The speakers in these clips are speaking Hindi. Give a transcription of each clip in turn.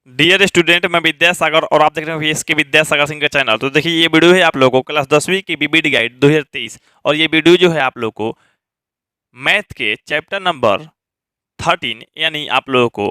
डियर स्टूडेंट, मैं विद्यासागर और आप देख रहे हैं इसके विद्यासागर सिंह का चैनल। तो देखिए ये वीडियो है आप लोगों को क्लास 10वीं की बीबीडी गाइड 2023 और ये वीडियो जो है आप लोगों को मैथ के चैप्टर नंबर 13 यानी आप लोगों को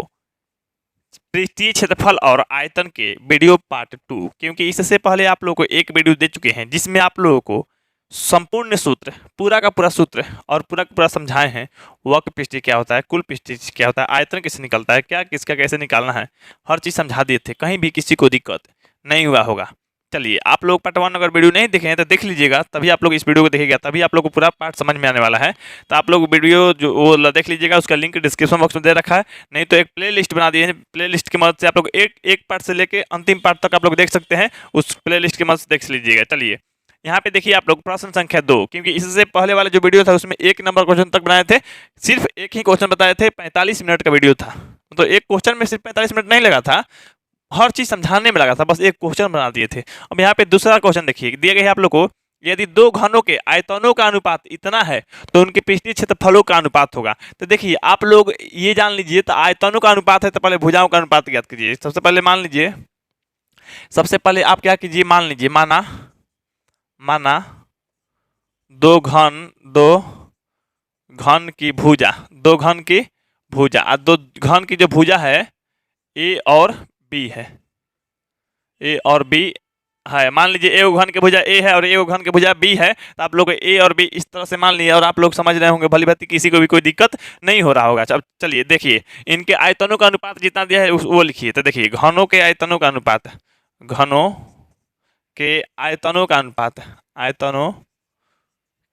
पृष्ठीय क्षेत्रफल और आयतन के वीडियो पार्ट 2, क्योंकि इससे पहले आप लोगों को एक वीडियो दे चुके हैं जिसमें आप लोगों को संपूर्ण सूत्र, पूरा का पूरा सूत्र और पूरा का पूरा समझाए हैं। वक्र पृष्ठीय क्या होता है, कुल पृष्ठीय क्या होता है, आयतन कैसे निकलता है, क्या किसका कैसे निकालना है, हर चीज़ समझा दिए थे। कहीं भी किसी को दिक्कत नहीं हुआ होगा। चलिए आप लोग पार्ट 1 अगर वीडियो नहीं देखे हैं तो देख लीजिएगा, तभी आप लोग इस वीडियो को देखेगा, तभी आप लोग को पूरा पार्ट समझ में आने वाला है। तो आप लोग वीडियो जो वो देख लीजिएगा, उसका लिंक डिस्क्रिप्शन बॉक्स में दे रखा है, नहीं तो एक प्ले लिस्ट बना दिए हैं। प्ले लिस्ट की मदद से आप लोग एक पार्ट से लेके अंतिम पार्ट तक आप लोग देख सकते हैं, उस प्ले लिस्ट की मदद से देख लीजिएगा। चलिए यहाँ पे देखिए आप लोग प्रश्न संख्या 2, क्योंकि इससे पहले वाला जो वीडियो था उसमें 1 नंबर क्वेश्चन तक बनाए थे, सिर्फ एक ही क्वेश्चन बताए थे, 45 मिनट का वीडियो था। तो एक क्वेश्चन में सिर्फ 45 मिनट नहीं लगा था, हर चीज समझाने में लगा था, बस एक क्वेश्चन बना दिए थे। अब यहाँ पे दूसरा क्वेश्चन देखिए, दिया गया है आप लोग को, यदि दो घनों के आयतनों का अनुपात इतना है तो उनके पृष्ठीय क्षेत्रफलों का अनुपात होगा। तो देखिए आप लोग ये जान लीजिए, तो आयतनों का अनुपात है तो पहले भुजाओं का अनुपात ज्ञात कीजिए। सबसे पहले मान लीजिए, सबसे पहले आप क्या कीजिए, मान लीजिए, माना दो घन की भुजा, दो घन की भुजा, दो घन की जो भुजा है ए और बी है, ए और बी है। मान लीजिए ए घन की भुजा ए है और ए घन की भुजा बी है, तो आप लोग ए और बी इस तरह से मान लिए और आप लोग समझ रहे होंगे, भली भांति किसी को भी कोई दिक्कत नहीं हो रहा होगा। अब चलिए देखिए, इनके आयतनों का अनुपात जितना दिया है वो लिखिए। तो देखिए घनों के आयतनों का अनुपात, घनों के आयतनों का अनुपात, आयतनों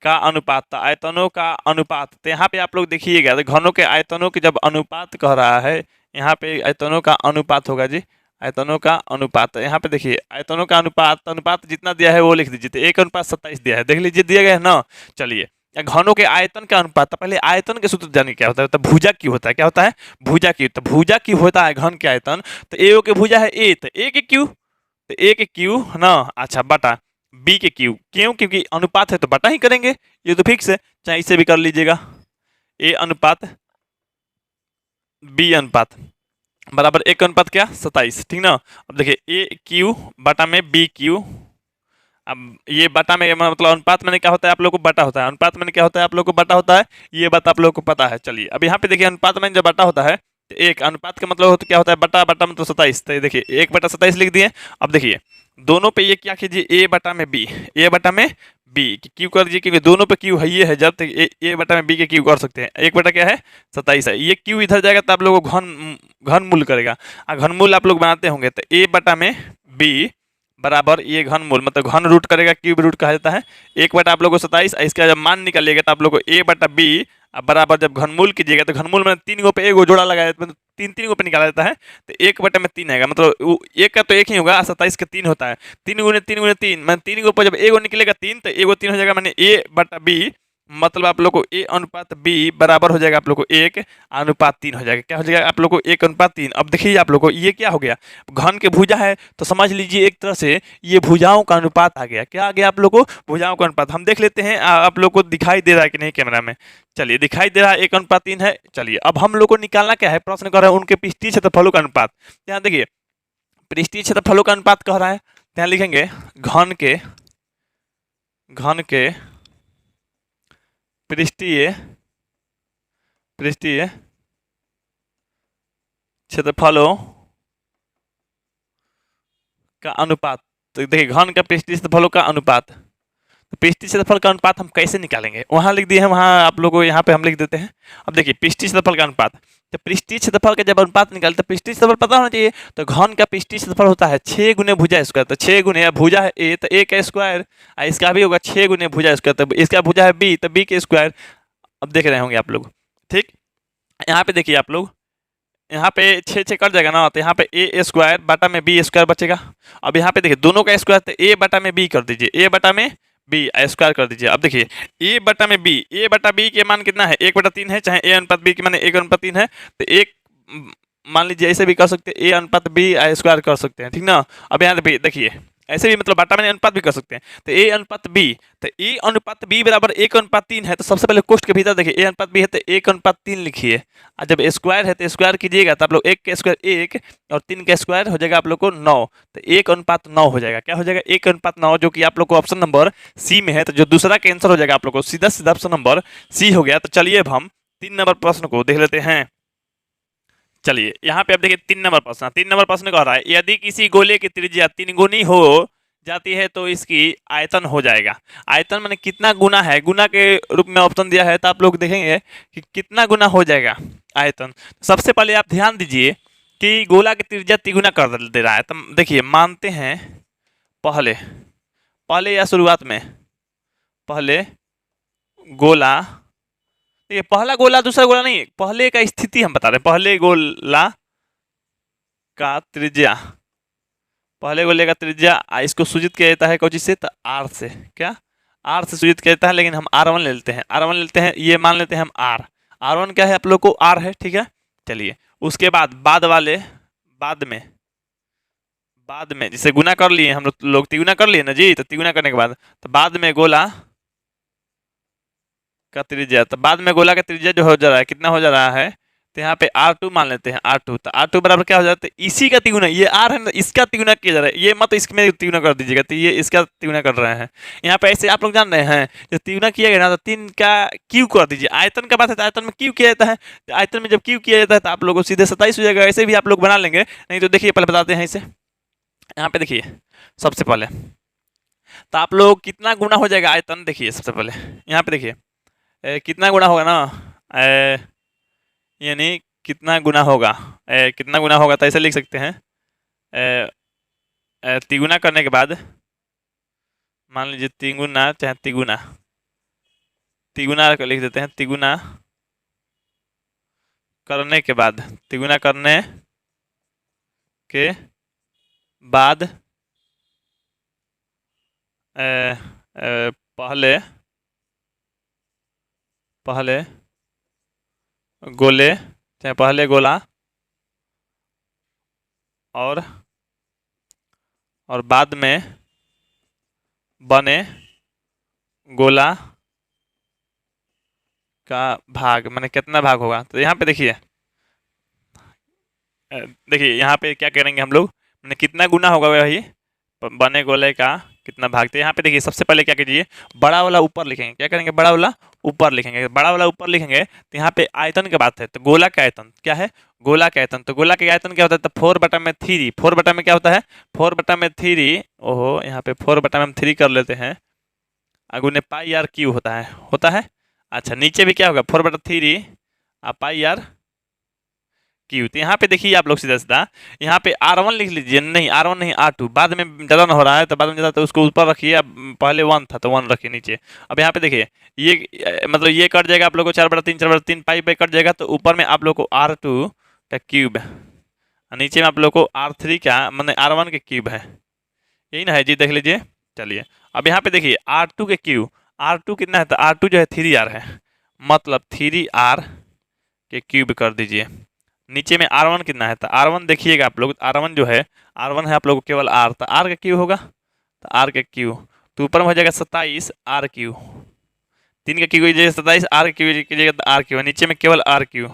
का अनुपात, आयतनों का अनुपात। तो यहाँ पे आप लोग देखिएगा, तो घनों के आयतनों के जब अनुपात कह रहा है, यहाँ पे आयतनों का अनुपात होगा जी, आयतनों का अनुपात। यहाँ पे देखिए आयतनों का अनुपात जितना दिया है वो लिख दीजिए। तो 1:27 दिया है, देख लीजिए दिया गया है ना। चलिए घनों के आयतन का अनुपात, तो पहले आयतन के सूत्र जानिए क्या होता है। तो भुजा की होता है, क्या होता है, भुजा की। तो भुजा की होता है घन के आयतन, तो ए के भुजा है ए, तो ए के क्यू, तो ए के क्यू ना, अच्छा बटा बी के क्यू, क्यों, क्योंकि अनुपात है तो बटा ही करेंगे, ये तो फिक्स है, चाहे इसे भी कर लीजिएगा। ए अनुपात बी अनुपात बराबर 1:27, ठीक ना। अब देखिए ए क्यू बटा में बी क्यू, अब ये बटा में मतलब अनुपात में क्या होता है, आप लोग को बटा होता है, अनुपात में क्या होता है, आप लोग को बटा होता है, ये बात आप लोग को पता है। चलिए अब यहाँ पे देखिए अनुपात में जब बटा होता है तो एक अनुपात का मतलब क्या होता है, बटा बटा मतलब 27। तो देखिए 1/27 लिख दिए। अब देखिए दोनों पे ये क्या कीजिए, ए बटा में बी, ए बटा में बी क्यू कर दीजिए, क्योंकि दोनों पे क्यू है, ये है, जब तक ए बटा में बी के क्यू कर सकते हैं। 1 बटा क्या है 27 है, ये क्यू इधर जाएगा तो आप लोग को घनमूल करेगा, घनमूल आप लोग बनाते होंगे। तो ए बटा में बी बराबर ये घनमूल मतलब घन रूट करेगा, क्यूब रूट कहा जाता है। 1/27, इसका जब मान निकालिएगा तो आप लोग को ए बटा बी बराबर जब घनमूल कीजिएगा, तो घनमूल में 3 गो पे एक जोड़ा लगाया, मतलब 3 गो पे निकाला जाता है। तो 1/3 आएगा, मतलब एक का तो एक ही होगा, 27 का 3 होता है, 3 गुने 3 गुने 3, मैंने 3 गो पर जब एगो निकलेगा 3, तो एगो 3 हो जाएगा, मैंने ए बटा बी मतलब आप लोग को ए अनुपात बी बराबर हो जाएगा आप लोग को 1:3 हो जाएगा। क्या हो जाएगा आप लोग को 1:3। अब देखिए आप लोग को ये क्या हो गया, घन के भुजा है तो समझ लीजिए एक तरह से ये भुजाओं का अनुपात आ गया। क्या आ गया आप लोग को, भुजाओं का अनुपात। हम देख लेते हैं आप लोग को दिखाई दे रहा है कि नहीं कैमरा में। चलिए दिखाई दे रहा है 1:3 है। चलिए अब हम लोग को निकालना क्या है, प्रश्न कर रहा है उनके पृष्ठीय क्षेत्रफलों का अनुपात। यहाँ देखिए पृष्ठीय क्षेत्रफलों का अनुपात कह रहा है, यहाँ लिखेंगे घन के पृष्ठीय क्षेत्रफलों का अनुपात। तो देखिए घन का पृष्ठीय क्षेत्रफलों का अनुपात, तो पृष्ठीय क्षेत्रफल का अनुपात हम कैसे निकालेंगे, वहां लिख दिए हैं, वहां आप लोगों को यहाँ पे हम लिख देते हैं। अब देखिए पृष्ठीय क्षेत्रफल का अनुपात, तो पृष्ठीय क्षेत्रफल का जब अनुपात निकालते तो पृष्ठीय क्षेत्रफल पता होना चाहिए। तो घन का पृष्ठीय क्षेत्रफल होता है 6 गुने भुजा स्क्वायर, तो 6 गुने भुजा है ए तो ए का स्क्वायर, इसका भी होगा 6 गुने भुजा स्क्वायर, तो इसका भुजा है बी तो बी के स्क्वायर। अब देख रहे होंगे आप लोग, ठीक। यहाँ पे देखिए आप लोग, यहाँ पे 6 कट जाएगा ना, तो यहाँ पे ए स्क्वायर बटा में बी स्क्वायर बचेगा। अब यहाँ पे देखिए दोनों का स्क्वायर, तो ए बटा में बी कर दीजिए, ए बटा में बी स्क्वायर कर दीजिए। अब देखिए ए बटा में बी, ए बटा बी के मान कितना है 1/3 है, चाहे ए अनुपात बी के मान 1/3 है, तो एक मान लीजिए ऐसे भी कर सकते हैं, ए अनुपात बी स्क्वायर कर सकते हैं, ठीक ना। अब यहाँ पे देखिए ऐसे भी मतलब बाटा में अनुपात भी कर सकते हैं। तो ए अनुपात बी, तो ए अनुपात बी बराबर 1:3 है। तो सबसे पहले कोष्ठ के भीतर देखिए ए अनुपात बी है तो 1:3 लिखिए। और जब स्क्वायर है तो स्क्वायर कीजिएगा तो आप लोग 1 का स्क्वायर 1 और 3 का स्क्वायर हो जाएगा आप लोग को 9। तो 1:9 हो जाएगा। क्या हो जाएगा? 1:9, जो कि आप लोग को ऑप्शन नंबर सी में है। तो जो दूसरा का आंसर हो जाएगा आप लोग को सीधा सीधा ऑप्शन नंबर सी हो गया। तो चलिए अब हम 3 नंबर प्रश्न को देख लेते हैं। चलिए यहाँ पे आप देखिए 3 नंबर प्रश्न, 3 नंबर प्रश्न कह रहा है यदि किसी गोले की त्रिज्या 3 गुनी हो जाती है तो इसकी आयतन हो जाएगा। आयतन माने कितना गुना है, गुना के रूप में ऑप्शन दिया है। तो आप लोग देखेंगे कि कितना गुना हो जाएगा आयतन। सबसे पहले आप ध्यान दीजिए कि गोला की त्रिज्या तिगुना कर दे रहा है। तो देखिए मानते हैं पहले पहले या शुरुआत में पहले गोला, देखिए पहला गोला दूसरा गोला नहीं, पहले का स्थिति हम बता रहे हैं। पहले गोला का त्रिज्या, पहले गोले का त्रिज्या इसको सूचित किया जाता है कौन से? तो आर से। क्या? आर से सूचित किया जाता है। लेकिन हम R1 ले लेते हैं, R1 लेते हैं, ये मान लेते हैं हम आर। R1 क्या है आप लोग को? आर है, ठीक है। चलिए उसके बाद बाद में जिसे गुना कर लिए हम लोग तिगुना कर लिए ना जी। तो तिगुना करने के बाद तो बाद में गोला का त्रिज्या, तो बाद में गोला का त्रिज्या जो हो जा रहा है कितना हो जा रहा है? तो यहाँ पे R2 मान लेते हैं, R2। तो R2 बराबर क्या हो जाता है? इसी का तिगुना, ये R है ना, इसका तिगुना किया जा रहा है। ये मत इसमें तिगुना कर दीजिएगा, तो ये इसका तिगुना कर रहे हैं। यहाँ पे ऐसे आप लोग जान रहे हैं जब तिगुना किया गया ना तो 3 का क्यू कर दीजिए। आयतन का बात है तो आयतन में क्यू किया जाता है। तो आयतन में जब क्यू किया जाता है तो आप लोग को सीधे 27 हो जाएगा। ऐसे भी आप लोग बना लेंगे। नहीं तो देखिए पहले बताते हैं इसे। यहाँ पे देखिए सबसे पहले तो आप लोग कितना गुना हो जाएगा आयतन, देखिए सबसे पहले यहाँ पे देखिए कितना गुना होगा ना, यानी कितना गुना होगा, कितना गुना होगा तो ऐसे लिख सकते हैं। तिगुना करने के बाद मान लीजिए तिगुना चाहे तिगुना, तिगुना लिख देते हैं। तिगुना करने के बाद, तिगुना करने के बाद पहले गोले चाहे पहले गोला और बाद में बने गोला का भाग, माने कितना भाग होगा। तो यहाँ पे देखिए यहाँ पे क्या करेंगे हम लोग, मैंने कितना गुना होगा वही बने गोले का कितना भाग। तो यहाँ पे देखिए सबसे पहले क्या कीजिए, बड़ा वाला ऊपर लिखेंगे। क्या करेंगे? बड़ा वाला ऊपर लिखेंगे। बड़ा वाला ऊपर लिखेंगे तो यहाँ पे आयतन की बात है। तो गोला का आयतन क्या है? गोला का आयतन। तो गोला के आयतन क्या होता है? तो 4/3। 4/में क्या होता है? 4/3। ओहो, यहाँ पे 4/3 कर लेते हैं। अगुने पाई आर क्यू होता है। अच्छा नीचे भी क्या होगा? 4/3 पाई आर क्यू। तो यहाँ पे देखिए आप लोग सीधा सीधा यहाँ पे R1 लिख लीजिए। नहीं R1 नहीं R2, बाद में ज़्यादा ना हो रहा है तो बाद में ज़्यादा, तो उसको ऊपर रखिए। अब पहले 1 था तो 1 रखिए नीचे। अब यहाँ पे देखिए ये मतलब ये कट जाएगा आप लोग को 4/3 पाई पे कट जाएगा। तो ऊपर में आप लोग को R2 का क्यूब, नीचे में आप लोग को R3 का मतलब R1 के क्यूब है। यही ना है जी, देख लीजिए। चलिए अब यहाँ पे देखिए R2 के क्यूब, R2 कितना है? तो R2 जो है 3R है, मतलब 3R के क्यूब कर दीजिए। नीचे में R1 कितना है? तो R1 देखिएगा आप लोग, R1 जो है R1 है आप लोग केवल R, तो R का क्यू होगा। तो R का क्यू तो ऊपर में हो जाएगा 27 R क्यू। 3 का क्यू कीजिएगा 27, R क्यू कीजिएगा तो R क्यू, नीचे में केवल R क्यू,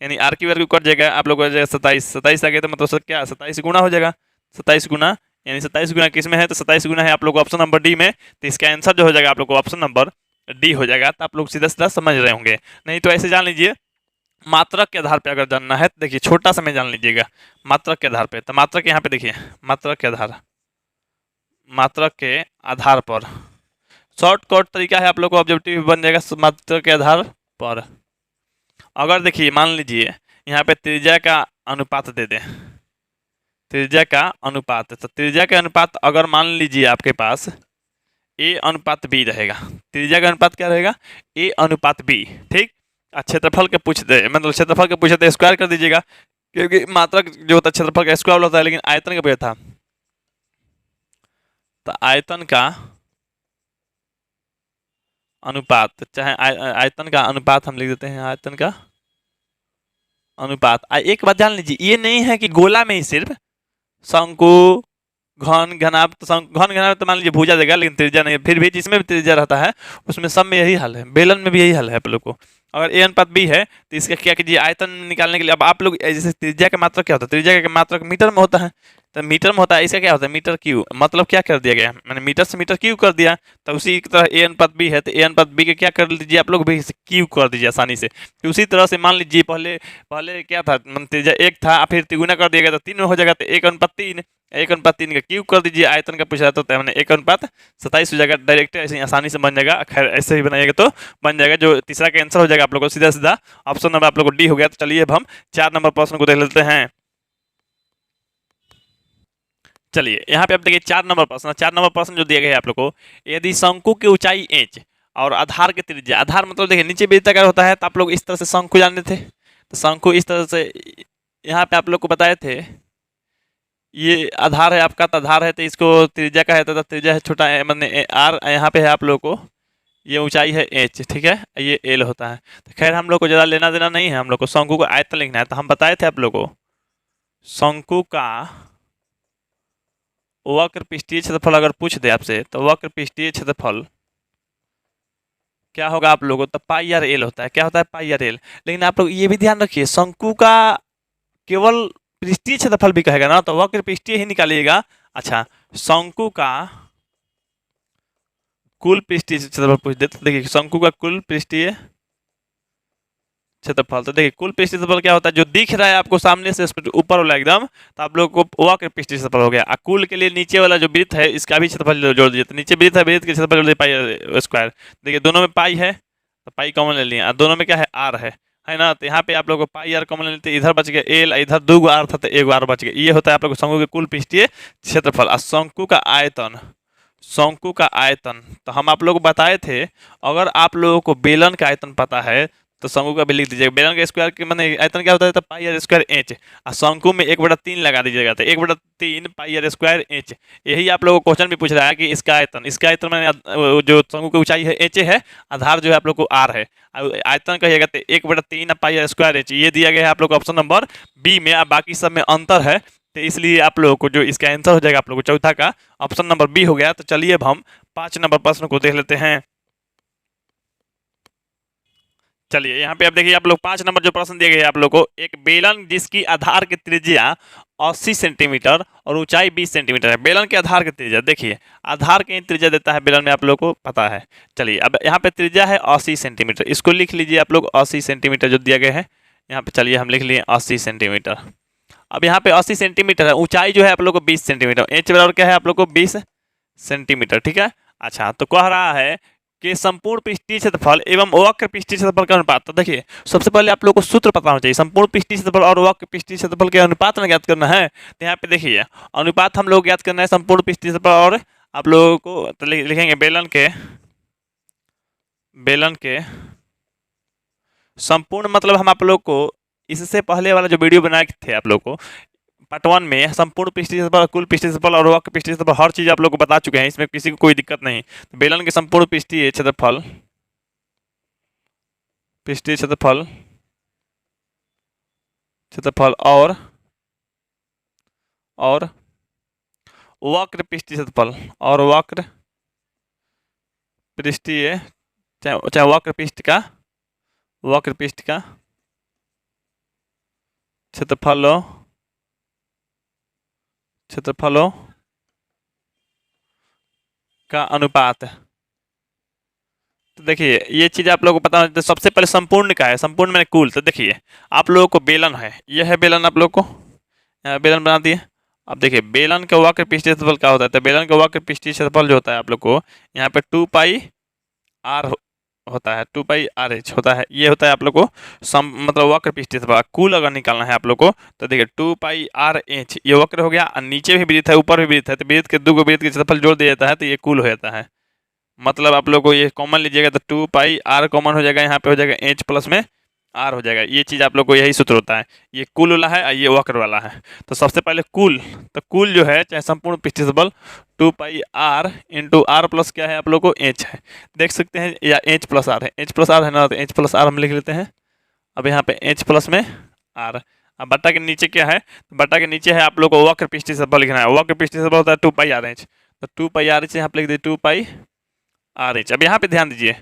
यानी R क्यू कट जाएगा आप लोग को हो जाएगा 27। 27 आ गया तो मतलब क्या 27 गुना हो जाएगा। 27 गुना, यानी 27 गुना किस में है? तो 27 गुना है आप लोग को ऑप्शन नंबर डी में। तो इसका आंसर जो हो जाएगा आप लोग को ऑप्शन नंबर डी हो जाएगा। तो आप लोग सीधा सीधा समझ रहे होंगे। नहीं तो ऐसे जान लीजिए मात्रक के आधार पे अगर जानना है तो देखिए छोटा समय जान लीजिएगा मात्रक के आधार पे। तो मात्रक यहाँ पे देखिए मात्रक के आधार पर शॉर्टकट तरीका है आप लोग को ऑब्जेक्टिव बन जाएगा मात्रक के आधार पर। अगर देखिए मान लीजिए यहाँ पे त्रिज्या का अनुपात दे दें, त्रिज्या का अनुपात, तो त्रिज्या का अनुपात अगर मान लीजिए आपके पास A/B रहेगा। त्रिज्या का अनुपात क्या रहेगा? A/B, ठीक। क्षेत्रफल के पूछ दे, मतलब क्षेत्रफल के पूछे तो स्क्वायर कर दीजिएगा, क्योंकि मात्रक जो होता है क्षेत्रफल का स्क्वायर होता है। लेकिन आयतन का पूछा था तो आयतन का अनुपात, चाहे आयतन का अनुपात हम लिख देते हैं। आयतन का अनुपात। एक बात जान लीजिए, ये नहीं है कि गोला में ही सिर्फ शंकु घन घनाभ तो घन घनाभ तो मान लीजिए भुजा देगा, लेकिन त्रिज्या नहीं, फिर भी जिसमें भी त्रिज्या रहता है उसमें सब में यही हल है, बेलन में भी यही हल है आप लोग को। अगर ए अनुपात बी है तो इसका क्या कीजिए, आयतन निकालने के लिए अब आप लोग जैसे त्रिज्या का मात्रक क्या होता है, त्रिज्या का मात्रक मीटर में होता है, तो मीटर में होता है, इसका क्या होता है मीटर क्यू, मतलब क्या कर दिया गया, मैंने मीटर से मीटर क्यू कर दिया। तो उसी की तरह ए अनुपात बी है तो ए अनुपात बी के क्या कर लीजिए आप लोग भी क्यू कर दीजिए आसानी से। तो उसी तरह से मान लीजिए पहले पहले क्या था, त्रिज्या एक था, फिर तिगुना कर दिया गया तो 3 में हो जाएगा, तो 1/3, 1/3 का क्यूब कर दीजिए, आयतन का पूछ रहा था मैंने 1/27 हो जाएगा, डायरेक्ट ऐसे आसानी से बन जाएगा। खैर ऐसे ही बनाइएगा तो बन जाएगा, जो तीसरा का आंसर हो जाएगा आप लोग को सीधा सीधा ऑप्शन नंबर आप लोग को डी हो गया। तो चलिए अब हम 4 नंबर प्रश्न को देख लेते हैं। चलिए यहाँ पे आप देखिए 4 नंबर प्रश्न, 4 नंबर प्रश्न जो दिया गया है आप लोग को, यदि शंकु की ऊंचाई h और आधार की त्रिज्या, आधार मतलब देखिए नीचे वृत्ताकार होता है, तो आप लोग इस तरह से शंकु जानते थे, तो शंकु इस तरह से यहाँ पे आप लोग को बताए थे, ये आधार है आपका, तो आधार है तो इसको त्रिज्या का है, तो त्रिज्या है छोटा मैंने आर, यहाँ पे है आप लोग को ये ऊंचाई है h, ठीक है, ये एल होता है। तो खैर हम लोग को ज़्यादा लेना देना नहीं है, हम लोग को शंकु का आयतन लिखना है। तो हम बताए थे आप लोग को शंकु का वक्र पृष्ठीय क्षेत्रफल अगर पूछ दे आपसे, तो वक्र पृष्ठीय क्षेत्रफल क्या होगा आप लोगों को, तो पाई आर एल होता है। क्या होता है, पाई आर एल। लेकिन आप लोग ये भी ध्यान रखिए शंकु का केवल पृष्ठीय क्षेत्रफल भी कहेगा ना, तो वक्र पृष्ठीय ही निकालिएगा। अच्छा, शंकु का कुल पृष्ठीय क्षेत्रफल पूछ देते, देखिए शंकु का कुल पृष्ठीय क्षेत्रफल, तो देखिए कुल पृष्ठीय क्षेत्रफल क्या होता है, जो दिख रहा है आपको सामने से ऊपर वाला एकदम, तो आप लोग को वक्र पृष्ठीय क्षेत्रफल हो गया। कुल के लिए नीचे वाला जो वृत्त है इसका भी क्षेत्रफल जोड़ दीजिए, तो नीचे वृत्त है, वृत्त के क्षेत्रफल जोड़ दीजिए पाई स्क्वायर। देखिए दोनों में पाई है तो पाई कॉमन ले लिए, दोनों में क्या है आर है ना, तो यहाँ पे आप लोग को पाई आर कॉमन ले लेते, इधर बच गया एल, इधर 2 आर था तो 1 आर बच गया। ये होता है आप लोग को शंकु के कुल पृष्ठीय क्षेत्रफल। और शंकु का आयतन, शंकु का आयतन तो हम आप लोग को बताए थे, अगर आप लोगों को बेलन का आयतन पता है तो शंकु का भी लिख दीजिएगा। बेलन का स्क्वायर के मैंने आयतन क्या होता है, तो पाई आर स्क्वायर एच, और शंकु में 1/3 लगा दीजिएगा, तो 1/3 पाई आर स्क्वायर एच। यही आप लोगों को क्वेश्चन भी पूछ रहा है कि इसका आयतन मैंने जो शंकु की ऊंचाई है एच है, आधार जो है आप लोग को आर है, आयतन कहिएगा तो 1/3 पाई आर स्क्वायर एच, ये दिया गया है आप लोग को ऑप्शन नंबर बी में। अब बाकी सब में अंतर है, तो इसलिए आप लोगों को जो इसका आंसर हो जाएगा आप लोग को चौथा का ऑप्शन नंबर बी हो गया। तो चलिए अब हम 5 नंबर प्रश्न को देख लेते हैं। चलिए यहाँ पे आप देखिए आप लोग 5 नंबर जो प्रश्न दिए गए आप लोग को, एक बेलन जिसकी आधार की त्रिज्या 80 सेंटीमीटर और ऊंचाई 20 सेंटीमीटर है। बेलन के आधार की त्रिज्या देखिए, आधार की त्रिज्या देता है बेलन में, आप लोग को पता है। चलिए अब यहाँ पे त्रिज्या है 80 सेंटीमीटर, इसको लिख लीजिए आप लोग 80 सेंटीमीटर जो दिया गया है यहाँ पे। चलिए हम लिख लिए 80 सेंटीमीटर। अब यहाँ पे 80 सेंटीमीटर है, ऊंचाई जो है आप लोग को 20 सेंटीमीटर, एच बराबर क्या है आप लोग को 20 सेंटीमीटर, ठीक है। अच्छा, तो कह रहा है कि संपूर्ण पृष्ठीय क्षेत्रफल एवं वक्र पृष्ठीय क्षेत्रफल का अनुपात। तो देखिए सबसे पहले आप लोग को सूत्र पता होना चाहिए, संपूर्ण पृष्ठीय क्षेत्रफल और वक्र पृष्ठीय क्षेत्रफल के अनुपात में ज्ञात करना है। तो यहाँ पे देखिए अनुपात हम लोग ज्ञात करना है संपूर्ण पृष्ठीय क्षेत्रफल और आप लोगों को, तो लिखेंगे बेलन के संपूर्ण, मतलब हम आप लोग को इससे पहले वाला जो वीडियो बनाए थे आप लोग को पार्ट 1 में संपूर्ण पृष्ठीय क्षेत्रफल, कुल पृष्ठीय क्षेत्रफल और वक्र पृष्ठीय क्षेत्रफल हर चीज आप लोग को बता चुके हैं, इसमें किसी को कोई दिक्कत नहीं। तो बेलन के संपूर्ण पृष्ठीय क्षेत्रफल और वक्र पृष्ठीय क्षेत्रफल और वक्र पृष्ठीय, चाहे वक्र पृष्ठ का क्षेत्रफलों का अनुपात। तो देखिए ये चीज आप लोगों को पता है। तो सबसे पहले संपूर्ण का है, संपूर्ण में कुल। तो देखिए आप लोगों को बेलन है, यह है बेलन, आप लोग को बेलन बना दिए। अब देखिए बेलन का वक्र पृष्ठीय क्षेत्रफल क्या होता है, तो बेलन का वक्र पृष्ठीय क्षेत्रफल जो होता है आप लोग को यहाँ पे 2 पाई आर होता है, 2 पाई आर एच होता है। ये होता है आप लोग को मतलब वक्र पृष्ठीय क्षेत्रफल। कुल अगर निकालना है आप लोग को तो देखिए 2 पाई आर एच ये वक्र हो गया, और नीचे भी वृत्त है ऊपर भी वृत्त है, तो वृत्त के 2 वृत्त के क्षेत्रफल जोड़ दिया जाता है, तो ये कुल हो जाता है। मतलब आप लोग को ये कॉमन लीजिएगा तो 2 पाई आर कॉमन हो जाएगा, यहाँ पे हो जाएगा एच प्लस में आर हो जाएगा। ये चीज़ आप लोग को यही सूत्र होता है, ये कुल वाला है और ये वक्र वाला है। तो सबसे पहले कुल, तो कुल जो है चाहे संपूर्ण पृष्ठीय क्षेत्रफल 2 पाई आर इंटू आर प्लस क्या है आप लोग को एच है, देख सकते हैं, या एच प्लस आर है, एच प्लस आर है ना, तो एच प्लस आर हम लिख लेते हैं। अब यहाँ पे एच प्लस में आर, अब बट्टा के नीचे क्या है, तो बट्टा के नीचे है आप लोग को वक्र पृष्ठीय क्षेत्रफल लिखना है। वक्र पृष्ठीय क्षेत्रफल होता है 2 पाई आर एच, तो 2 पाई आर एच यहाँ पे लिख दिए 2 पाई आर एच। अब यहाँ पे ध्यान दीजिए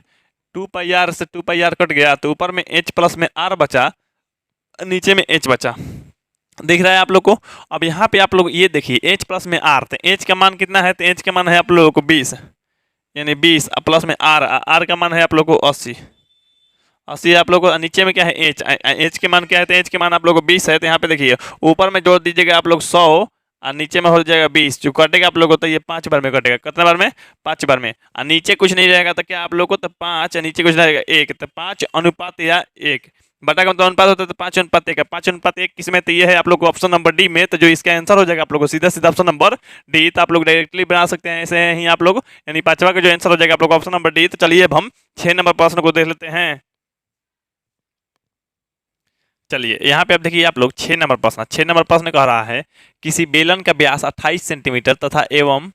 2 पाई आर से 2 पाई आर कट गया, तो ऊपर में एच प्लस में आर बचा, नीचे में एच बचा, दिख रहा है आप लोग को। अब यहाँ पे आप लोग ये देखिए एच प्लस में आर, तो एच का मान कितना है, तो एच का मान है आप लोगों को 20, यानी 20 प्लस में आर, आर का मान है आप लोग को 80, 80 आप लोग को। नीचे में क्या है एच, एच के मान क्या है, तो एच के मान आप लोग को 20 है, तो यहाँ पे देखिए ऊपर में जोड़ दीजिएगा आप लोग 100 और नीचे में हो जाएगा 20, जो कटेगा आप लोग को तो ये 5 बार में कटेगा। कितने बार में, 5 बार में। और नीचे कुछ नहीं रहेगा तो क्या आप लोग को, तो 5, नीचे कुछ नहीं रहेगा 1, तो 5 अनुपात या 1, बटा का मतलब अनुपात होता है तो 5 अनुपात 1 है। 5 अनुपात 1 किसमें, तो ये है आप लोग को ऑप्शन नंबर डी में, तो जो इसका आंसर हो जाएगा आप लोग को सीधा सीधा ऑप्शन नंबर डी। तो आप लोग डायरेक्टली बना सकते हैं ऐसे ही आप लोग, यानी 5वां का जो आंसर हो जाएगा आप लोग ऑप्शन नंबर डी। तो चलिए अब हम 6 नंबर प्रश्न को देख लेते हैं। चलिए यहाँ पे अब देखिए आप लोग 6 नंबर प्रश्न, 6 नंबर प्रश्न कह रहा है किसी बेलन का व्यास 28 सेंटीमीटर तथा एवं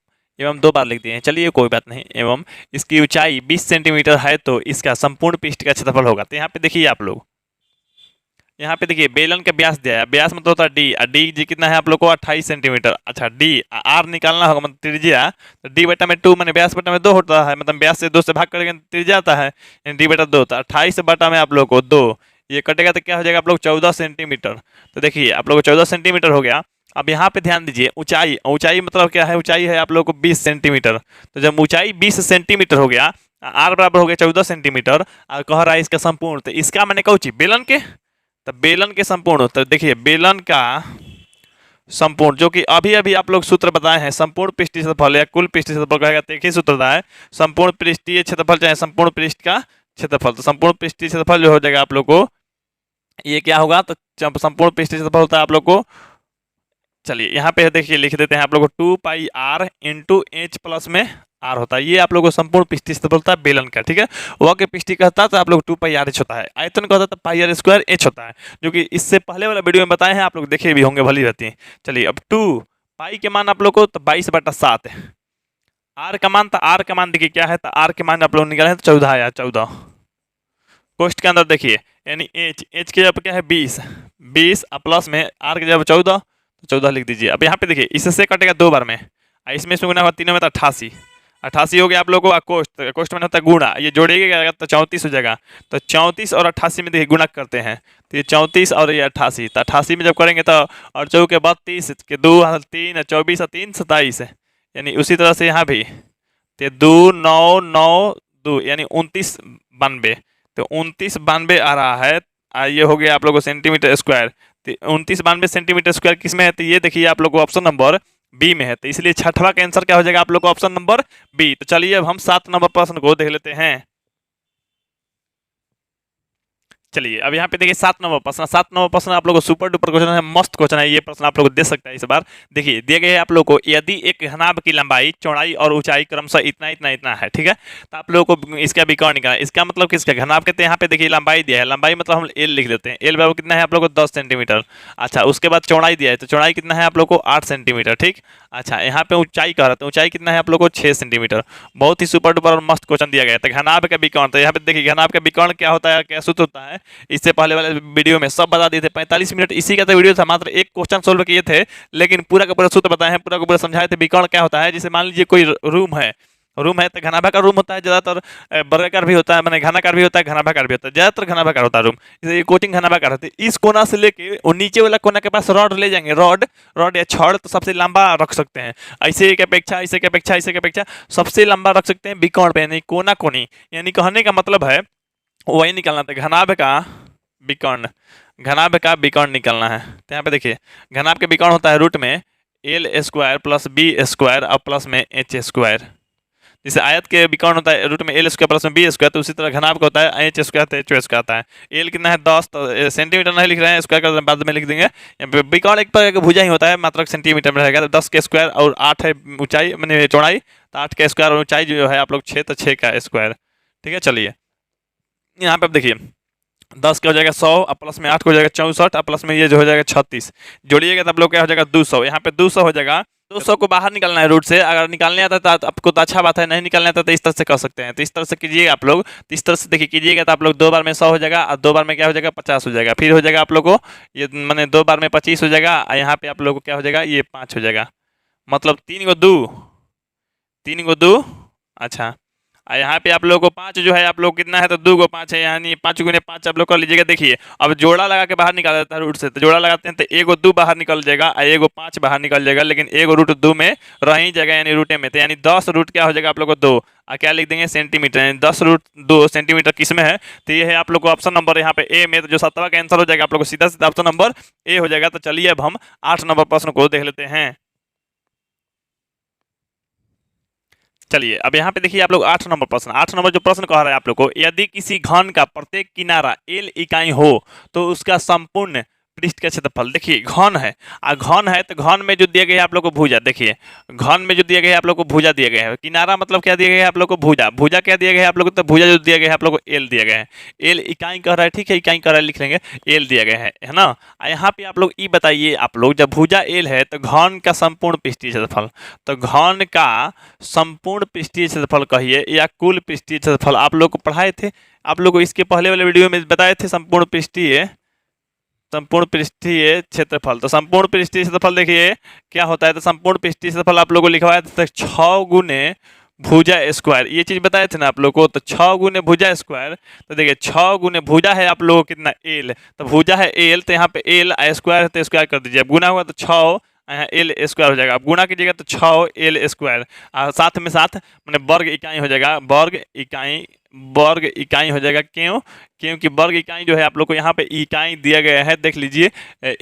2 बार लिख दिए हैं, चलिए कोई बात नहीं, एवं इसकी ऊंचाई 20 सेंटीमीटर है तो इसका संपूर्ण पृष्ठ का क्षेत्रफल होगा। तो यहाँ पे देखिए आप लोग, यहाँ पे देखिए बेलन का व्यास दिया है, व्यास मतलब होता है डी, डी जी कितना है आप लोग को 28 सेंटीमीटर। अच्छा डी आर निकालना होगा मतलब त्रिज्या, तो डी बटा में 2 मैंने व्यास बटा में 2 होता है, मतलब व्यास से 2 से भाग करेंगे तो त्रिज्या आता है, डी बटा 2, तो 28 बटा में आप लोग को 2, ये कटेगा तो क्या हो जाएगा आप लोग 14 सेंटीमीटर। तो देखिए आप लोग को 14 सेंटीमीटर हो गया। अब यहाँ पे ध्यान दीजिए ऊंचाई, ऊंचाई मतलब क्या है, ऊंचाई है आप लोग को 20 सेंटीमीटर। तो जब ऊंचाई 20 सेंटीमीटर हो गया, आर बराबर हो गया 14 सेंटीमीटर, और कह रहा है इसका संपूर्ण, तो इसका मैंने कहूँ बेलन के, तो बेलन के संपूर्ण, तो देखिए बेलन का संपूर्ण जो कि अभी अभी आप लोग सूत्र बताए हैं, संपूर्ण पृष्ठीय क्षेत्रफल या कुल पृष्ठीय क्षेत्रफल कहेगा, तो एक ही सूत्र था है, संपूर्ण पृष्ठीय क्षेत्रफल चाहे संपूर्ण पृष्ठ का क्षेत्रफल। तो संपूर्ण पृष्ठीय क्षेत्रफल जो हो जाएगा आप लोग को, ये क्या होगा, तो संपूर्ण पृष्ठीय क्षेत्रफल होता है आप लोग को, चलिए यहाँ पे देखिए लिख देते हैं आप लोग को 2 पाई आर इंटू एच प्लस में आर होता है, ये आप लोग को संपूर्ण पृष्ठीय क्षेत्रफल होता है बेलन का, ठीक है। वक्र पृष्ठीय कहता है तो आप लोग 2 पाई आर एच होता है, आयतन कहता है तो पाई आर स्क्वायर एच होता है, जो कि इससे पहले वाला वीडियो में बताए हैं, आप लोग देखे भी होंगे, भली रहती है। चलिए अब 2 पाई के मान आप लोग को तो 22/7, आर का मान, तो आर का मान देखिए क्या है, तो आर के मान आप लोग निकाले तो 14 आया, 14 कोष्ट के अंदर देखिए, यानी एच, एच के जब क्या है 20 प्लस में आर के जब 14, तो 14 लिख दीजिए। अब यहाँ पे देखिए इससे कटेगा 2 बार में, इसमें गुना होगा, तीनों में तो 88, 88 हो गया आप लोगों को। कोष्ट, कोष्ट में होता है गुणा, ये जोड़िएगा तो 34 हो जाएगा, तो 34 और 88 में देखिए गुणा करते हैं, तो ये 34 और ये 88, तो 88 में जब करेंगे तो और 4 के 32 के 2 3 24 और 3 27, यानी उसी तरह से यहाँ भी तो 2 9 9 2 यानी 29 92, तो 29 92 आ रहा है। ये हो गया आप लोगों को सेंटीमीटर स्क्वायर, तो 29 92 सेंटीमीटर स्क्वायर किस में है, तो ये देखिए आप लोग को ऑप्शन नंबर बी में है, तो इसलिए छठवां का आंसर क्या हो जाएगा आप लोग को ऑप्शन नंबर बी। तो चलिए अब हम 7 नंबर प्रश्न को देख लेते हैं। चलिए अब यहाँ पे देखिए 7 नंबर प्रश्न, 7 नंबर प्रश्न आप लोग को सुपर डुपर क्वेश्चन है, मस्त क्वेश्चन है, ये प्रश्न आप लोग को दे सकता है इस बार। देखिए दिए गए आप लोग को, यदि एक घनाभ की लंबाई, चौड़ाई और ऊंचाई क्रमशः इतना इतना इतना है, ठीक है, तो आप लोगों को इसका विकर्ण निकालना है। इसका मतलब किसका घनाभ कहते हैं, यहाँ पे देखिए लंबाई दिया है, लंबाई मतलब हम एल लिख देते हैं, एल बराबर कितना है आप लोग को 10 सेंटीमीटर। अच्छा उसके बाद चौड़ाई दिया है, तो चौड़ाई कितना है आप लोग को 8 सेंटीमीटर, ठीक। अच्छा यहाँ पे ऊंचाई कह रहा है, ऊंचाई कितना है आप लोग को 6 सेंटीमीटर। बहुत ही सुपर डुपर और मस्त क्वेश्चन दिया गया है। तो घनाभ का विकर्ण, तो यहाँ पे देखिए घनाभ का विकर्ण क्या होता है, क्या सूत्र होता है, इससे पहले वाले वीडियो में सब बता दिए थे। 45 मिनट इसी का तो वीडियो था, मात्र एक क्वेश्चन सोल्व किए थे, लेकिन पूरा का पूरा सूत्र बताए हैं, पूरा का पूरा समझाए थे। विकर्ण क्या होता है, जैसे मान लीजिए कोई रूम है, तो घनाभाकार रूम होता है, ज्यादातर वर्गाकार भी होता है, मैंने घनाकार भी होता है, घनाभाकार भी होता है, ज्यादातर घनाभाकार होता है रूम। जैसे ये कोचिंग घनाभाकार होती है, इस कोना से लेके और नीचे वाला कोना के पास रॉड ले जाएंगे, रॉड या छड़, तो सबसे लंबा रख सकते हैं। ऐसे की अपेक्षा, ऐसे की अपेक्षा, ऐसे की अपेक्षा सबसे लंबा रख सकते हैं विकर्ण पे, यानी कोना कोनी, यानी कहने का मतलब है वही निकालना था, घनाभ का विकर्ण, घनाभ का विकर्ण निकालना है। तो यहाँ पे देखिए घनाभ के विकर्ण होता है रूट में L square plus B square और प्लस में एच स्क्वायर। जैसे आयत के विकर्ण होता है रूट में एल स्क्वायर प्लस में बी स्क्वायर, तो उसी तरह घनाभ का होता है एच स्क्वायर, तो एच स्क्वायर आता है। एल कितना है 10, तो सेंटीमीटर नहीं लिख रहे हैं, स्क्वायर का बाद में लिख देंगे। विकर्ण एक पर भुजा ही होता है, मात्र सेंटीमीटर में रहेगा, तो 10 के स्क्वायर और 8 है ऊंचाई मैंने चौड़ाई, तो 8 का स्क्वायर और ऊंचाई जो है आप लोग 6, तो 6 का स्क्वायर, ठीक है। चलिए यहाँ पे अब देखिए 10 का हो जाएगा 100 और प्लस में 8 का हो जाएगा 64 और प्लस में ये जो हो जाएगा 36, जोड़िएगा तब लोग क्या हो जाएगा 200, यहाँ पे 200 हो जाएगा। 200 को बाहर निकालना है रूट से। अगर निकालने आता है तो आपको तो अच्छा बात है, नहीं निकालने आता तो इस तरह से कर सकते हैं। तो इस तरह से कीजिए आप लोग। तो इस तरह से देखिए कीजिएगा तो आप लोग 2 बार में 100 हो जाएगा, और 2 बार में क्या हो जाएगा 50 हो जाएगा। फिर हो जाएगा आप लोग को ये मैंने 2 बार में 25 हो जाएगा, और यहाँ पे आप लोग को क्या हो जाएगा ये 5 हो जाएगा। मतलब 3 को 2, 3 को 2, अच्छा। और यहाँ पे आप लोगों को 5 जो है आप लोग कितना है तो 2 को 5 है, यानी 5 गुने 5 आप लोग कर लीजिएगा। देखिए अब जोड़ा लगा के बाहर निकाल देता है रूट से, तो जोड़ा लगाते हैं तो 1 को 2 बाहर निकल जाएगा और 1 को 5 बाहर निकल जाएगा, लेकिन 1 को रूट 2 में रह ही जाएगा, यानी रूटे में। तो यानी 10 रूट क्या हो जाएगा आप लोग को 2, और क्या लिख देंगे सेंटीमीटर, यानी 10 रूट 2 सेंटीमीटर किस में है। तो ये है आप लोग को ऑप्शन नंबर यहाँ पे ए में। तो जो 7वां का आंसर हो जाएगा आप लोग को सीधा सीधा ऑप्शन नंबर ए हो जाएगा। तो चलिए अब हम 8 नंबर प्रश्न को देख लेते हैं। चलिए अब यहाँ पे देखिए आप लोग 8 नंबर प्रश्न। 8 नंबर जो प्रश्न कह रहा है आप लोग को, यदि किसी घन का प्रत्येक किनारा एल इकाई हो तो उसका संपूर्ण पृष्ठ का क्षेत्रफल। देखिए घन है, घन है तो घन में जो दिया गया है आप लोग को भुजा। देखिए घन में जो दिया गया है आप लोग को भुजा दिया गया है। किनारा मतलब क्या दिया गया है आप लोग को भुजा। भुजा क्या दिया गया है आप लोग को, तो भुजा जो दिया गया है आप लोग को एल दिया गया है। एल इकाई कह रहा है, ठीक है, इकाई कह रहा है, लिख लेंगे एल दिया गया है ना। यहाँ पे आप लोग ये बताइए आप लोग, जब भुजा एल है तो घन का संपूर्ण पृष्ठीय क्षेत्रफल। तो घन का संपूर्ण पृष्ठीय क्षेत्रफल कहिए या कुल पृष्ठीय क्षेत्रफल, आप लोग को पढ़ाए थे, आप लोग को इसके पहले वाले वीडियो में बताए थे संपूर्ण पृष्ठीय क्षेत्रफल। तो संपूर्ण पृष्ठीय क्षेत्रफल देखिए क्या होता है। तो संपूर्ण पृष्ठीय क्षेत्रफल आप लोग को लिखवाया था 6 गुने भुजा स्क्वायर, ये चीज बताए थे ना आप लोग को। तो 6 गुने भुजा स्क्वायर, तो देखिए 6 गुने भुजा है आप लोगों को कितना एल, तो भुजा है एल, तो यहाँ पे एल स्क्वायर है तो स्क्वायर कर दीजिए। अब गुना हुआ तो 6 यहाँ एल स्क्वायर हो जाएगा। अब गुना कीजिएगा तो 6 एल स्क्वायर, साथ में साथ मैंने वर्ग इकाई हो जाएगा, वर्ग इकाई हो जाएगा। क्यों? क्योंकि वर्ग इकाई जो है आप लोग को यहाँ पे इकाई दिया गया है, देख लीजिए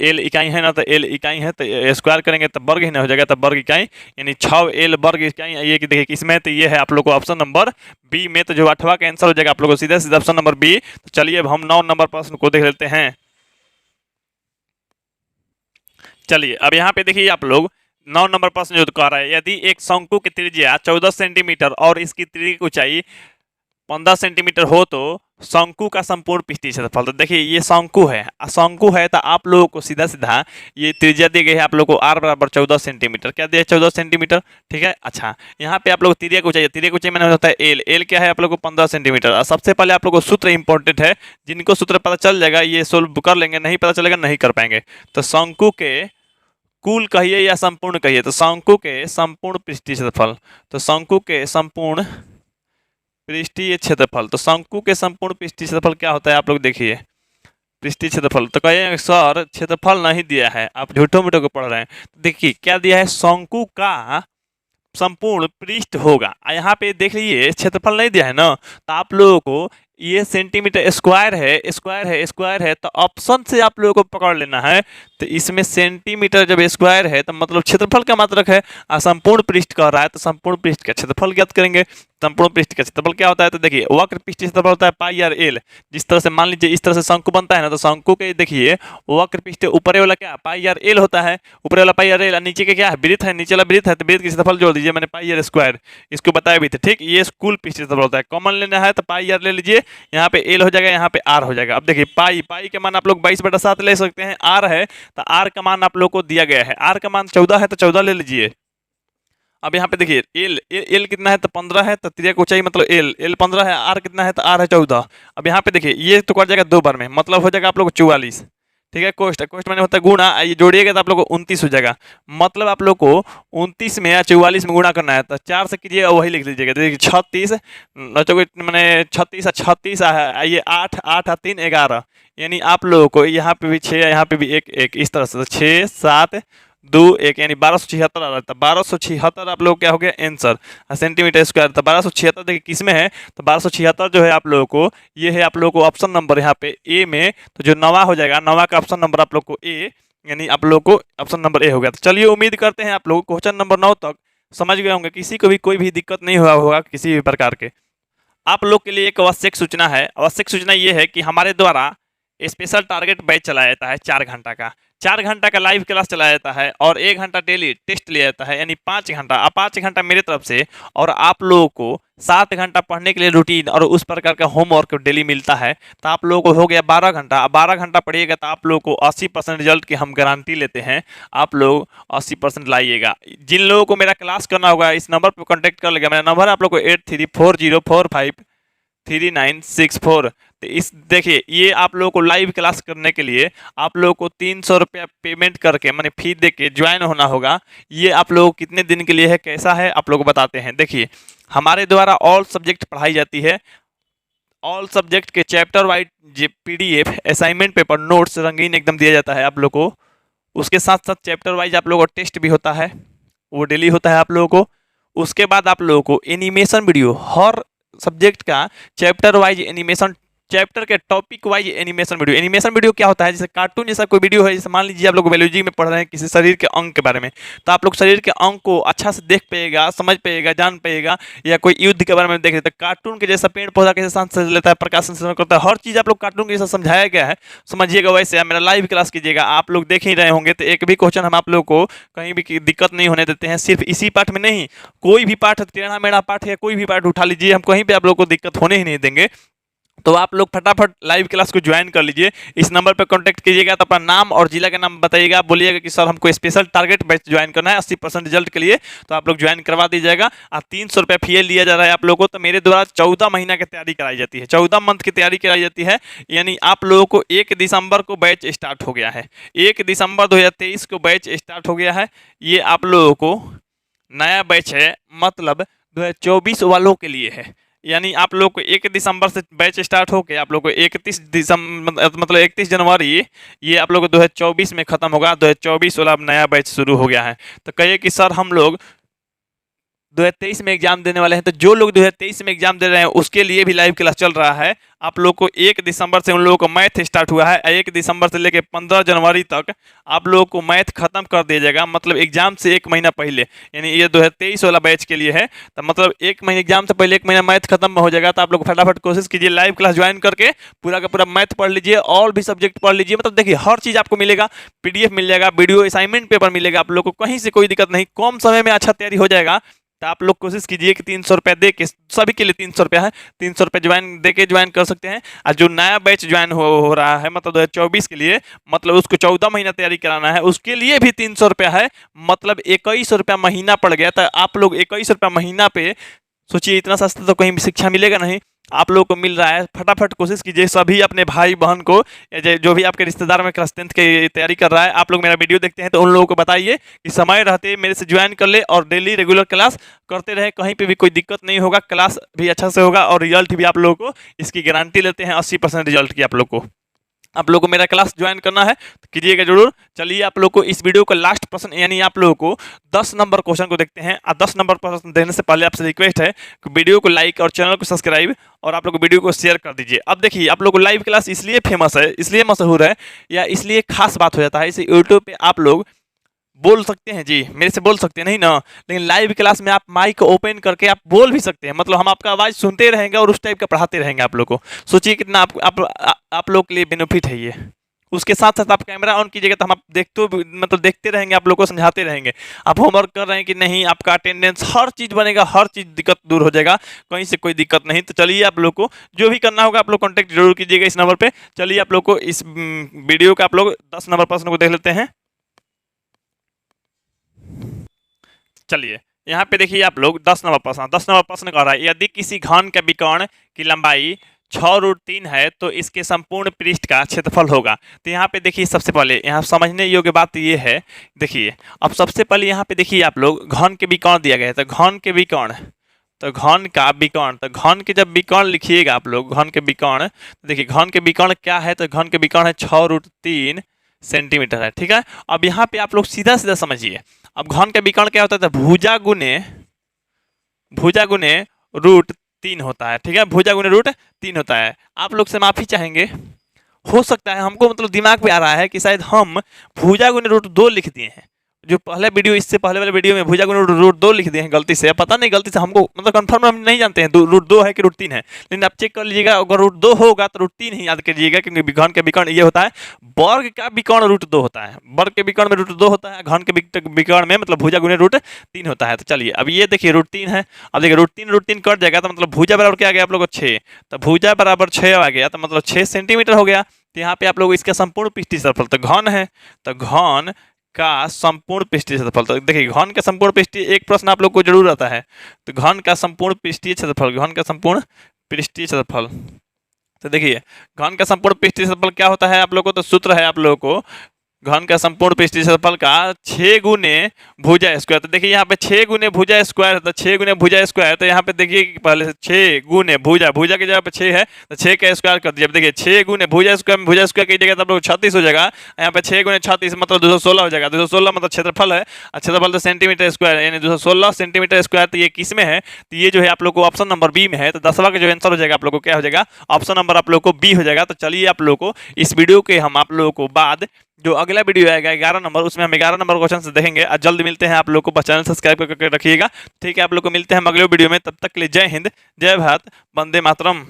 एल इकाई है ना, तो एल इकाई है तो स्क्वायर करेंगे तो वर्ग ही ना हो जाएगा, तो वर्ग इकाई यानी 6 एल वर्ग इकाई। ये देखिए किसमें, तो ये है आप लोग को ऑप्शन नंबर बी में। तो जो 8वां का आंसर हो जाएगा आप लोग को सीधा सीधा ऑप्शन नंबर बी। तो चलिए अब हम 9 नंबर प्रश्न को देख लेते हैं। चलिए अब यहाँ पे देखिए आप लोग 9 नंबर प्रश्न जो कह रहा है, यदि एक शंकु की त्रिज्या 14 सेंटीमीटर और इसकी त्रिज्या की ऊंचाई 15 सेंटीमीटर हो तो शंकु का संपूर्ण पृष्ठीय क्षेत्रफल। तो देखिए ये शंकु है तो आप लोगों को सीधा सीधा ये त्रिज्या दी गई है आप लोगों को r बराबर 14 सेंटीमीटर। क्या दिया है 14 सेंटीमीटर, ठीक है। अच्छा यहाँ पे आप लोग त्रिज्या को चाहिए, त्रिज्या को चाहिए मैंने होता है एल क्या है आप लोग को 15 सेंटीमीटर। और सबसे पहले आप लोग को सूत्र इंपॉर्टेंट है, जिनको सूत्र पता चल जाएगा ये सोल्व कर लेंगे, नहीं पता चलेगा नहीं कर पाएंगे। तो शंकु के कुल कहिए या संपूर्ण कहिए, तो शंकु के संपूर्ण पृष्ठीय क्षेत्रफल। तो शंकु के संपूर्ण पृष्ठीय क्षेत्रफल, तो शंकु के संपूर्ण पृष्ठीय क्षेत्रफल क्या होता है आप लोग देखिए, पृष्ठीय क्षेत्रफल। तो कहिए सर क्षेत्रफल नहीं दिया है, आप झूठो मूठो को पढ़ रहे हैं। तो देखिए क्या दिया है, शंकु का संपूर्ण पृष्ठ होगा। यहाँ पे देख लीजिए क्षेत्रफल नहीं दिया है ना, तो आप लोगों को ये सेंटीमीटर स्क्वायर है तो ऑप्शन से आप लोगों को पकड़ लेना है। तो इसमें सेंटीमीटर जब स्क्वायर है तो मतलब क्षेत्रफल का मात्रक है, और संपूर्ण पृष्ठ कह रहा है तो संपूर्ण पृष्ठ का क्षेत्रफल ज्ञात करेंगे। संपूर्ण पृष्ठ का क्षेत्रफल क्या होता है, तो देखिए वक्र पृष्ठ क्षेत्रफल होता है पाई आर एल। जिस तरह से मान लीजिए इस तरह से शंकु बनता है ना, तो शंकु के देखिए वक्र पृष्ठ ऊपर वाला क्या पाई आर एल होता है, ऊपर वाला पाई आर एल, नीचे के क्या है वृत्त है, नीचे वाला वृत्त है, तो वृत्त की क्षेत्रफल जोड़ दीजिए, मैंने पाई आर स्क्वायर इसको बताया भी थे, ठीक। ये कुल पृष्ठ क्षेत्रफल होता है, कॉमन लेना है तो पाई आर ले लीजिए, यहाँ पे एल हो जाएगा, यहाँ पे आर हो जाएगा। अब देखिए पाई के मान आप लोग 22/7 ले सकते हैं, आर है तो आर का मान आप लोग को दिया गया है, आर का मान 14 है तो 14 ले लीजिए। अब यहाँ पे देखिए एल कितना है तो 15 है, तो त्रिज्या की ऊंचाई मतलब एल 15 है, आर कितना है तो आर है 14। अब यहाँ पे देखिए ये तो कट जाएगा 2 बार में, मतलब हो जाएगा आप लोग को 44, ठीक है। कोष्ट मैंने होता है गुणा, ये जोड़िएगा तो आप लोग को 29 हो जाएगा। मतलब आप लोग को 29 में या 44 में गुणा करना है, तो 4 से कीजिए और वही लिख लीजिएगा। देखिए 36 मैंने 36 ये 8 और 3 11, यानी आप लोगों को यहाँ पे भी 6 यहाँ पे भी 1 इस तरह से 6 7 2 1 यानी 1276 आ रहा था। 1276 आप लोग क्या हो गया आंसर, सेंटीमीटर स्क्वायर। तो 1276 देखिए किस में है, तो 1276 जो है आप लोगों को ये है आप लोगों को ऑप्शन नंबर यहाँ पे ए में। तो जो 9वां हो जाएगा, 9वां का ऑप्शन नंबर आप लोग को ए, यानी आप लोग को ऑप्शन नंबर ए हो गया। तो चलिए उम्मीद करते हैं आप लोग क्वेश्चन नंबर 9 तक समझ गए होंगे, किसी को भी कोई भी दिक्कत नहीं हुआ होगा किसी भी प्रकार के। आप लोग के लिए एक आवश्यक सूचना है, आवश्यक सूचना ये है कि हमारे द्वारा स्पेशल टारगेट बैच चलाया जाता है 4 घंटा का, 4 घंटा का लाइव क्लास चलाया जाता है और 1 घंटा डेली टेस्ट लिया जाता है, यानी 5 घंटा। अब 5 घंटा मेरे तरफ से और आप लोगों को 7 घंटा पढ़ने के लिए रूटीन और उस प्रकार का होमवर्क डेली मिलता है, तो आप लोगों को हो गया 12 घंटा। अब 12 घंटा पढ़िएगा तो आप लोगों को 80% रिजल्ट की हम गारंटी लेते हैं। आप लोग 80% लाइएगा। जिन लोगों को मेरा क्लास करना होगा इस नंबर पर कॉन्टैक्ट कर लेगा। मेरा नंबर आप लोग को 8340453964। तो इस देखिए, ये आप लोगों को लाइव क्लास करने के लिए आप लोगों को 300 रुपया पेमेंट करके मैंने फी दे के ज्वाइन होना होगा। ये आप लोगों को कितने दिन के लिए है, कैसा है, आप लोग को बताते हैं। देखिए, हमारे द्वारा ऑल सब्जेक्ट पढ़ाई जाती है। ऑल सब्जेक्ट के chapter wise PDF, assignment paper, notes रंगीन एकदम दिया जाता है आप लोग को। उसके साथ साथ चैप्टर वाइज आप लोगों को टेस्ट भी होता है, वो डेली होता है आप लोगों को। उसके बाद आप लोगों को एनिमेशन वीडियो, हर सब्जेक्ट का चैप्टर वाइज एनिमेशन, चैप्टर के topic wise animation video. Animation video क्या होता है, जैसे कार्टून जैसा कोई वीडियो है। जैसे मान लीजिए आप लोग बायोलॉजी में पढ़ रहे हैं किसी शरीर के अंग के बारे में, तो आप लोग शरीर के अंग को अच्छा से देख पाएगा, समझ पाएगा, जान पाएगा। या कोई युद्ध के बारे में देख रहे तो कार्टून के जैसा पेड़ पौधा कैसे सांस से लेता है, प्रकाश संश्लेषण करता है, हर चीज़ आप लोग कार्टून के जैसा समझाया गया है। समझिएगा वैसे। मेरा लाइव क्लास कीजिएगा, आप लोग देख ही रहे होंगे, तो एक भी क्वेश्चन हम आप लोग को कहीं भी दिक्कत नहीं होने देते हैं। सिर्फ इसी पाठ में नहीं, कोई भी पाठ, टेढ़ा मेढ़ा पाठ है, कोई भी पाठ उठा लीजिए, हम कहीं पे आप लोग को दिक्कत होने ही नहीं देंगे। तो आप लोग फटाफट लाइव क्लास को ज्वाइन कर लीजिए। इस नंबर पर कांटेक्ट कीजिएगा, तो अपना नाम और जिला का नाम बताइएगा, बोलिएगा कि सर हमको स्पेशल टारगेट बैच ज्वाइन करना है 80% रिजल्ट के लिए, तो आप लोग ज्वाइन करवा दीजिएगा। 300 रुपये फी लिया जा रहा है आप लोगों को। तो मेरे द्वारा 14 महीना की तैयारी कराई जाती है, 14 मंथ की तैयारी कराई जाती है। यानी आप लोगों को 1 दिसंबर को बैच स्टार्ट हो गया है, 1 दिसंबर 2023 को बैच स्टार्ट हो गया है। ये आप लोगों को नया बैच है, मतलब 2024 वालों के लिए है। यानी आप लोग को 1 दिसंबर से बैच स्टार्ट होकर आप लोग को 31 दिसंबर, मतलब 31 जनवरी ये आप लोग को 2024 में ख़त्म होगा। 2024 वाला नया बैच शुरू हो गया है। तो कहिए कि सर हम लोग 2023 में एग्जाम देने वाले हैं, तो जो लोग 2023 में एग्जाम दे रहे हैं उसके लिए भी लाइव क्लास चल रहा है। आप लोग को 1 दिसंबर से उन लोगों को मैथ स्टार्ट हुआ है, 1 दिसंबर से लेकर 15 जनवरी तक आप लोगों को मैथ खत्म कर दिया जाएगा, मतलब एग्जाम से 1 महीना पहले। यानी ये 2023 वाला बैच के लिए है, तो मतलब 1 महीने एग्जाम से पहले 1 महीना मैथ खत्म हो जाएगा। तो आप लोग फटाफट कोशिश कीजिए, लाइव क्लास ज्वाइन करके पूरा का पूरा मैथ पढ़ लीजिए, और भी सब्जेक्ट पढ़ लीजिए। मतलब देखिए, हर चीज़ आपको मिलेगा, PDF मिल जाएगा, वीडियो असाइनमेंट पेपर मिलेगा। आप लोग को कहीं से कोई दिक्कत नहीं, कम समय में अच्छा तैयारी हो जाएगा। तो आप लोग कोशिश कीजिए कि 300 रुपये दे के, सभी के लिए 300 रुपया है, 300 रुपये ज्वाइन दे के ज्वाइन कर सकते हैं। और जो नया बैच ज्वाइन हो रहा है, मतलब 2024 के लिए, मतलब उसको 14 महीना तैयारी कराना है, उसके लिए भी 300 रुपया है, मतलब 21 रुपया महीना पड़ गया। तो आप लोग 21 रुपया महीना पे सोचिए, इतना सस्ता तो कहीं भी शिक्षा मिलेगा नहीं, आप लोगों को मिल रहा है। फटाफट कोशिश कीजिए, सभी अपने भाई बहन को, जो भी आपके रिश्तेदार में क्लास 10th की तैयारी कर रहा है, आप लोग मेरा वीडियो देखते हैं तो उन लोगों को बताइए कि समय रहते मेरे से ज्वाइन कर ले और डेली रेगुलर क्लास करते रहे। कहीं पे भी कोई दिक्कत नहीं होगा, क्लास भी अच्छा से होगा और रिजल्ट भी आप लोगों को इसकी गारंटी लेते हैं 80% रिजल्ट की। आप लोग को मेरा क्लास ज्वाइन करना है तो कीजिएगा जरूर। चलिए, आप लोग को इस वीडियो का लास्ट प्रश्न, यानी आप लोगों को 10 नंबर क्वेश्चन को देखते हैं। 10 नंबर प्रश्न देने से पहले आपसे रिक्वेस्ट है कि वीडियो को लाइक और चैनल को सब्सक्राइब और आप लोग को वीडियो को शेयर कर दीजिए। अब देखिए, आप लोग को लाइव क्लास इसलिए फेमस है, इसलिए मशहूर है, या इसलिए खास बात हो जाता है, इसे यूट्यूब पे आप लोग बोल सकते हैं जी, मेरे से बोल सकते हैं नहीं ना, लेकिन लाइव क्लास में आप माइक ओपन करके आप बोल भी सकते हैं। मतलब हम आपका आवाज़ सुनते रहेंगे और उस टाइप का पढ़ाते रहेंगे आप लोग को। सोचिए कितना आप लोग के लिए बेनिफिट है ये। उसके साथ साथ आप कैमरा ऑन कीजिएगा तो हम आप मतलब देखते रहेंगे, आप लोग को समझाते रहेंगे। आप होमवर्क कर रहे हैं कि नहीं, आपका अटेंडेंस, हर चीज़ बनेगा, हर चीज़ दिक्कत दूर हो जाएगा, कहीं से कोई दिक्कत नहीं। तो चलिए, आप लोग को जो भी करना होगा आप लोग कॉन्टैक्ट जरूर कीजिएगा इस नंबर पर। चलिए, आप लोग को इस वीडियो का आप लोग 10 नंबर प्रश्न को देख लेते हैं। चलिए, यहाँ पे देखिए आप लोग 10 नंबर प्रश्न कह रहा है, यदि किसी घन के विकर्ण की लंबाई 6√3 है तो इसके संपूर्ण पृष्ठ का क्षेत्रफल होगा। तो यहाँ पे देखिए, सबसे पहले यहाँ समझने योग्य बात ये है, देखिए अब सबसे पहले यहाँ पे देखिए आप लोग घन के विकर्ण दिया गया है, तो घन के विकर्ण, तो घन का विकर्ण, तो घन के जब विकर्ण लिखिएगा आप लोग, घन के विकर्ण, तो देखिए घन के विकर्ण क्या है, तो घन के विकर्ण है 6√3 सेंटीमीटर है। ठीक है, अब यहाँ पे आप लोग सीधा सीधा समझिए। अब घन का विकर्ण क्या होता है, तो भुजा गुने √3 होता है। ठीक है, भुजा गुने √3 होता है। आप लोग से माफी चाहेंगे, हो सकता है हमको मतलब दिमाग पे आ रहा है कि शायद हम भुजा गुने √2 लिख दिए हैं, जो पहले वीडियो, इससे पहले वाले वीडियो में भुजा गुने रूट 2 लिख दिए हैं गलती से, पता नहीं गलती से, हमको मतलब कंफर्म हम नहीं जानते हैं रूट 2 है कि रूट 3 है, लेकिन आप चेक कर लीजिएगा, अगर रूट 2 होगा तो रूट 3 ही याद कीजिएगा, क्योंकि घन के विकर्ण ये होता है, वर्ग का विकर्ण रूट 2 होता है, वर्ग के विकर्ण में रूट 2 होता है, घन के विकर्ण में मतलब भुजा गुने रूट 3 होता है। तो चलिए अब ये देखिए रूट 3 है, अब देखिए रूट 3 कट जाएगा तो मतलब भुजा बराबर क्या आ गया आप लोगों को 6, तो भुजा बराबर 6 आ गया, तो मतलब 6 सेंटीमीटर हो गया। तो यहाँ पे आप लोग इसका संपूर्ण पृष्ठीय क्षेत्रफल, तो घन है तो घन का संपूर्ण पृष्ठीय क्षेत्रफल, तो देखिए घन का संपूर्ण पृष्ठीय, एक प्रश्न आप लोग को जरूर आता है, तो घन का संपूर्ण पृष्ठीय क्षेत्रफल, घन का संपूर्ण पृष्ठीय क्षेत्रफल, तो देखिए घन का संपूर्ण पृष्ठीय क्षेत्रफल क्या होता है आप लोग को, तो सूत्र है आप लोग को घन का संपूर्ण पृष्ठीय क्षेत्रफल का 6 गुने भुजा स्क्वायर, तो देखिए यहाँ पे 6 गुने भुजा स्क्वायर है, तो 6 गुने भुजा स्क्वायर, तो यहाँ पे देखिए पहले से 6 गुने भुजा, भुजा की जगह पे 6 है तो 6 का स्क्वायर कर दीजिए। देखिए 6 गुने भुजा स्क्वायर में भुजा स्क्वायर की जगह तो आप लोग 36 हो जाएगा, यहाँ पे 6 गुने 36 मतलब 216 हो जाएगा, 216 मतलब क्षेत्रफल है, क्षेत्रफल तो सेंटीमीटर स्क्वायर, यानी 216 सेंटीमीटर स्क्वायर, तो ये किस में है, तो ये जो है आप लोग को ऑप्शन नंबर बी में है, तो 10वां का जो आंसर हो जाएगा आप लोग को क्या हो जाएगा, ऑप्शन नंबर आप लोग को बी हो जाएगा। तो चलिए आप लोग को इस वीडियो के हम आप लोगों को बाद जो अगला वीडियो आएगा 11 नंबर, उसमें हम 11 नंबर क्वेश्चन से देखेंगे। आज जल्द मिलते हैं आप लोग को, चैनल सब्सक्राइब करके रखिएगा, ठीक है। आप लोग को मिलते हैं हम अगले वीडियो में, तब तक के लिए जय हिंद, जय भारत, वंदे मातरम।